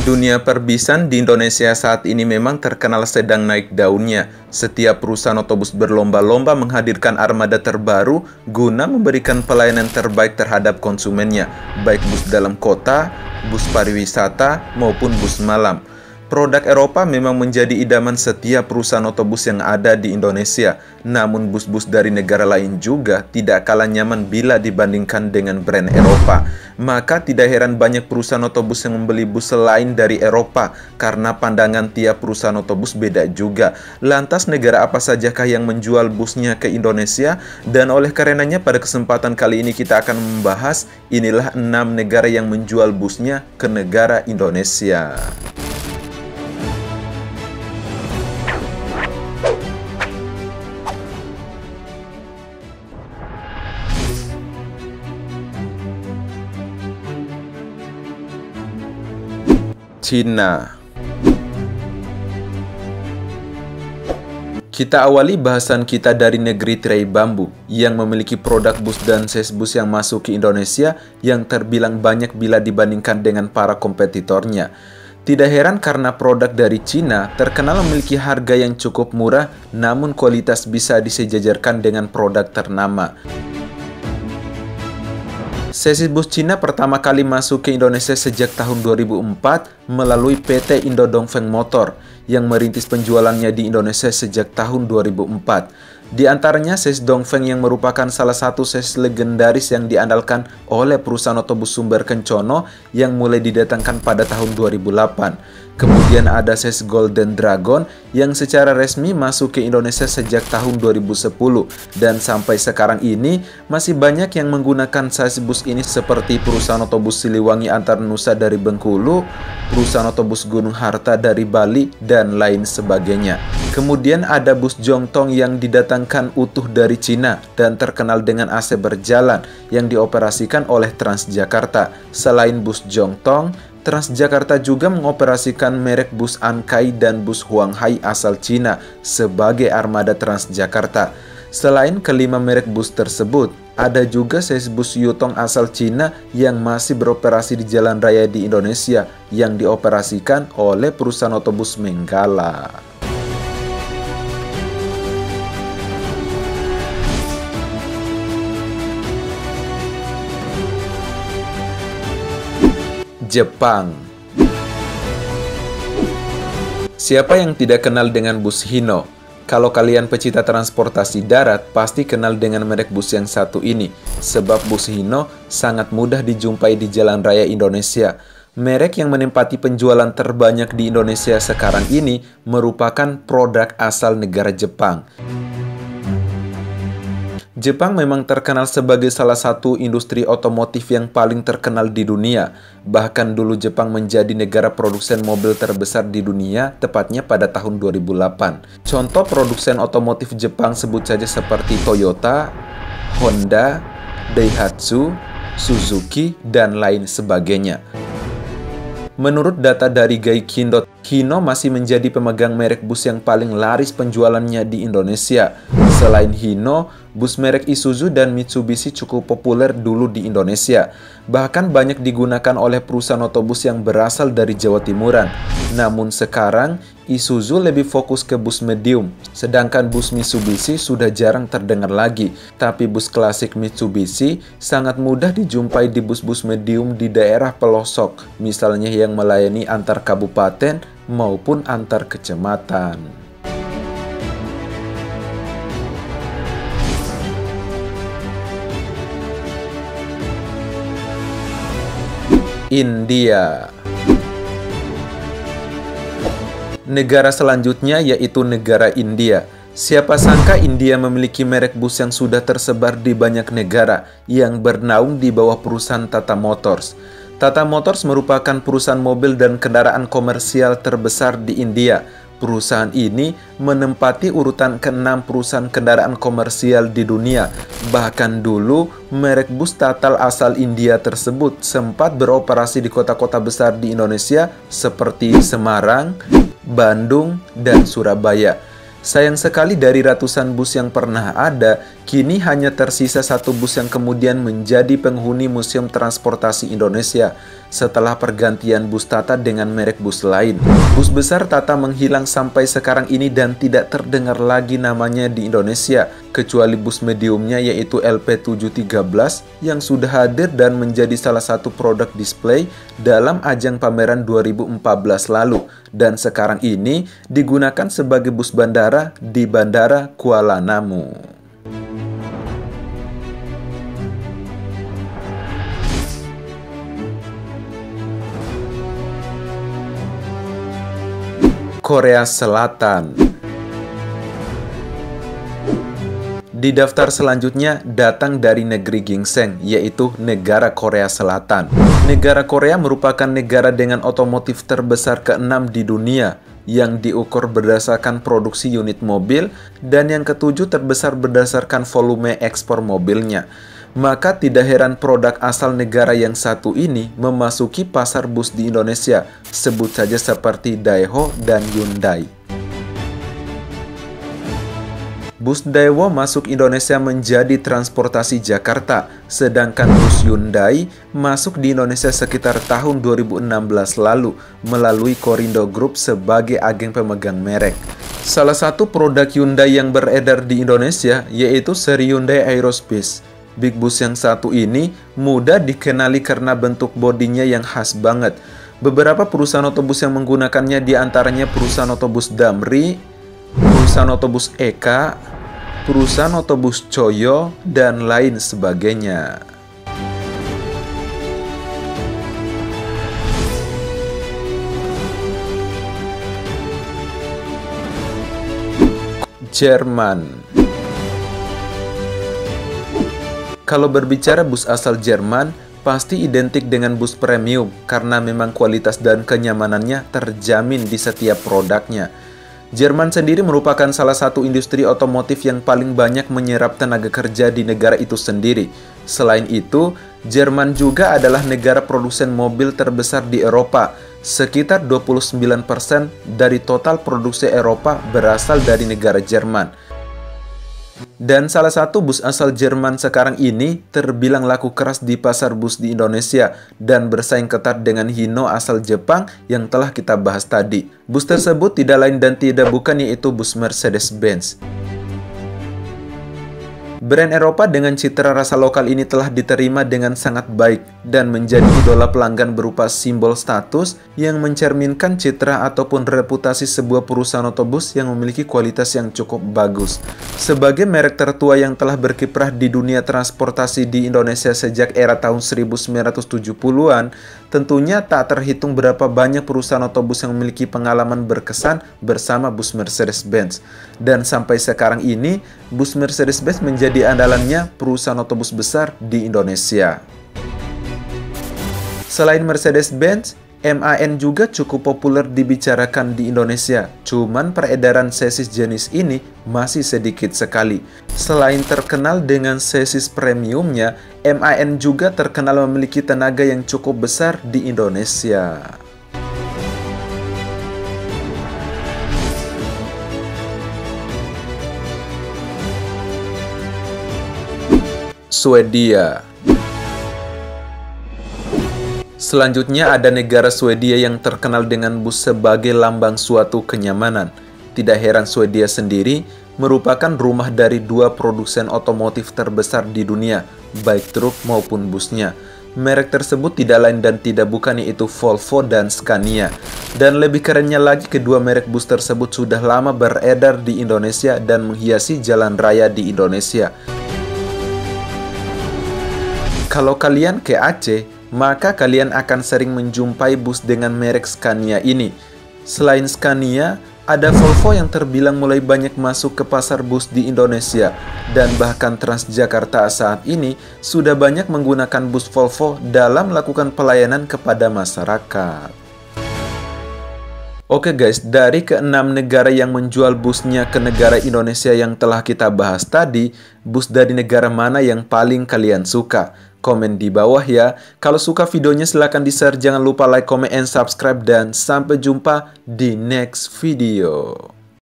Dunia perbisan di Indonesia saat ini memang terkenal sedang naik daunnya. Setiap perusahaan otobus berlomba-lomba menghadirkan armada terbaru guna memberikan pelayanan terbaik terhadap konsumennya, baik bus dalam kota, bus pariwisata, maupun bus malam. Produk Eropa memang menjadi idaman setiap perusahaan otobus yang ada di Indonesia. Namun bus-bus dari negara lain juga tidak kalah nyaman bila dibandingkan dengan brand Eropa. Maka tidak heran banyak perusahaan otobus yang membeli bus selain dari Eropa karena pandangan tiap perusahaan otobus beda juga. Lantas negara apa sajakah yang menjual busnya ke Indonesia? Dan oleh karenanya pada kesempatan kali ini kita akan membahas inilah 6 negara yang menjual busnya ke negara Indonesia. Cina. Kita awali bahasan kita dari negeri tirai bambu yang memiliki produk bus dan ses bus yang masuk ke Indonesia yang terbilang banyak bila dibandingkan dengan para kompetitornya. Tidak heran karena produk dari Cina terkenal memiliki harga yang cukup murah namun kualitas bisa disejajarkan dengan produk ternama. Sesis bus Cina pertama kali masuk ke Indonesia sejak tahun 2004 melalui PT Indo Dongfeng Motor yang merintis penjualannya di Indonesia sejak tahun 2004. Di antaranya sesis Dongfeng yang merupakan salah satu sesis legendaris yang diandalkan oleh perusahaan otobus Sumber Kencono yang mulai didatangkan pada tahun 2008. Kemudian ada sesis Golden Dragon yang secara resmi masuk ke Indonesia sejak tahun 2010 dan sampai sekarang ini masih banyak yang menggunakan sesis bus ini seperti perusahaan otobus Siliwangi Antar Nusa dari Bengkulu, perusahaan otobus Gunung Harta dari Bali, dan lain sebagainya. Kemudian ada bus Jongtong yang didatangkan utuh dari Cina dan terkenal dengan AC berjalan yang dioperasikan oleh Transjakarta. Selain bus Jongtong, Transjakarta juga mengoperasikan merek bus Ankai dan bus Huanghai asal Cina sebagai armada Transjakarta. Selain kelima merek bus tersebut, ada juga sesis bus Yutong asal Cina yang masih beroperasi di jalan raya di Indonesia yang dioperasikan oleh perusahaan otobus Menggala. Jepang. Siapa yang tidak kenal dengan bus Hino? Kalau kalian pecinta transportasi darat, pasti kenal dengan merek bus yang satu ini. Sebab bus Hino sangat mudah dijumpai di jalan raya Indonesia. Merek yang menempati penjualan terbanyak di Indonesia sekarang ini merupakan produk asal negara Jepang. Jepang memang terkenal sebagai salah satu industri otomotif yang paling terkenal di dunia. Bahkan dulu Jepang menjadi negara produsen mobil terbesar di dunia, tepatnya pada tahun 2008. Contoh produsen otomotif Jepang sebut saja seperti Toyota, Honda, Daihatsu, Suzuki, dan lain sebagainya. Menurut data dari Gaikindo, Hino masih menjadi pemegang merek bus yang paling laris penjualannya di Indonesia. Selain Hino, bus merek Isuzu dan Mitsubishi cukup populer dulu di Indonesia. Bahkan banyak digunakan oleh perusahaan otobus yang berasal dari Jawa Timuran. Namun sekarang, Isuzu lebih fokus ke bus medium, sedangkan bus Mitsubishi sudah jarang terdengar lagi. Tapi bus klasik Mitsubishi sangat mudah dijumpai di bus-bus medium di daerah pelosok, misalnya yang melayani antar kabupaten maupun antar kecamatan. India. Negara selanjutnya yaitu negara India. Siapa sangka India memiliki merek bus yang sudah tersebar di banyak negara yang bernaung di bawah perusahaan Tata Motors. Tata Motors merupakan perusahaan mobil dan kendaraan komersial terbesar di India. Perusahaan ini menempati urutan ke-6 perusahaan kendaraan komersial di dunia. Bahkan dulu, merek bus Tatal asal India tersebut sempat beroperasi di kota-kota besar di Indonesia seperti Semarang, Bandung, dan Surabaya. Sayang sekali dari ratusan bus yang pernah ada, kini hanya tersisa satu bus yang kemudian menjadi penghuni Museum Transportasi Indonesia setelah pergantian bus Tata dengan merek bus lain. Bus besar Tata menghilang sampai sekarang ini dan tidak terdengar lagi namanya di Indonesia, kecuali bus mediumnya yaitu LP713 yang sudah hadir dan menjadi salah satu produk display dalam ajang pameran 2014 lalu dan sekarang ini digunakan sebagai bus bandara di Bandara Kuala Namu. Korea Selatan. Di daftar selanjutnya datang dari negeri ginseng, yaitu negara Korea Selatan. Negara Korea merupakan negara dengan otomotif terbesar ke-6 di dunia, yang diukur berdasarkan produksi unit mobil, dan yang ketujuh terbesar berdasarkan volume ekspor mobilnya. Maka tidak heran produk asal negara yang satu ini memasuki pasar bus di Indonesia, sebut saja seperti Daewoo dan Hyundai. Bus Daewoo masuk Indonesia menjadi transportasi Jakarta, sedangkan bus Hyundai masuk di Indonesia sekitar tahun 2016 lalu melalui Korindo Group sebagai agen pemegang merek. Salah satu produk Hyundai yang beredar di Indonesia yaitu seri Hyundai Aerospace. Big Bus yang satu ini mudah dikenali karena bentuk bodinya yang khas banget. Beberapa perusahaan otobus yang menggunakannya diantaranya perusahaan otobus Damri, perusahaan otobus Eka, perusahaan otobus Choyo, dan lain sebagainya. Jerman. Kalau berbicara bus asal Jerman, pasti identik dengan bus premium karena memang kualitas dan kenyamanannya terjamin di setiap produknya. Jerman sendiri merupakan salah satu industri otomotif yang paling banyak menyerap tenaga kerja di negara itu sendiri. Selain itu, Jerman juga adalah negara produsen mobil terbesar di Eropa. Sekitar 29% dari total produksi Eropa berasal dari negara Jerman. Dan salah satu bus asal Jerman sekarang ini terbilang laku keras di pasar bus di Indonesia dan bersaing ketat dengan Hino asal Jepang yang telah kita bahas tadi. Bus tersebut tidak lain dan tidak bukan yaitu bus Mercedes-Benz. Brand Eropa dengan citra rasa lokal ini telah diterima dengan sangat baik dan menjadi idola pelanggan berupa simbol status yang mencerminkan citra ataupun reputasi sebuah perusahaan otobus yang memiliki kualitas yang cukup bagus. Sebagai merek tertua yang telah berkiprah di dunia transportasi di Indonesia sejak era tahun 1970-an, tentunya tak terhitung berapa banyak perusahaan otobus yang memiliki pengalaman berkesan bersama bus Mercedes-Benz. Dan sampai sekarang ini, bus Mercedes-Benz menjadi andalannya perusahaan otobus besar di Indonesia. Selain Mercedes-Benz, MAN juga cukup populer dibicarakan di Indonesia. Cuman peredaran chassis jenis ini masih sedikit sekali. Selain terkenal dengan chassis premiumnya, MAN juga terkenal memiliki tenaga yang cukup besar di Indonesia. Swedia. Selanjutnya ada negara Swedia yang terkenal dengan bus sebagai lambang suatu kenyamanan. Tidak heran Swedia sendiri merupakan rumah dari dua produsen otomotif terbesar di dunia, baik truk maupun busnya. Merek tersebut tidak lain dan tidak bukan yaitu Volvo dan Scania. Dan lebih kerennya lagi, kedua merek bus tersebut sudah lama beredar di Indonesia dan menghiasi jalan raya di Indonesia. Kalau kalian ke Aceh, maka kalian akan sering menjumpai bus dengan merek Scania ini. Selain Scania, ada Volvo yang terbilang mulai banyak masuk ke pasar bus di Indonesia. Dan bahkan Transjakarta saat ini sudah banyak menggunakan bus Volvo dalam melakukan pelayanan kepada masyarakat. Oke guys, dari ke-6 negara yang menjual busnya ke negara Indonesia yang telah kita bahas tadi, bus dari negara mana yang paling kalian suka? Komen di bawah ya. Kalau suka videonya silahkan di-share, jangan lupa like, comment, and subscribe, dan sampai jumpa di next video.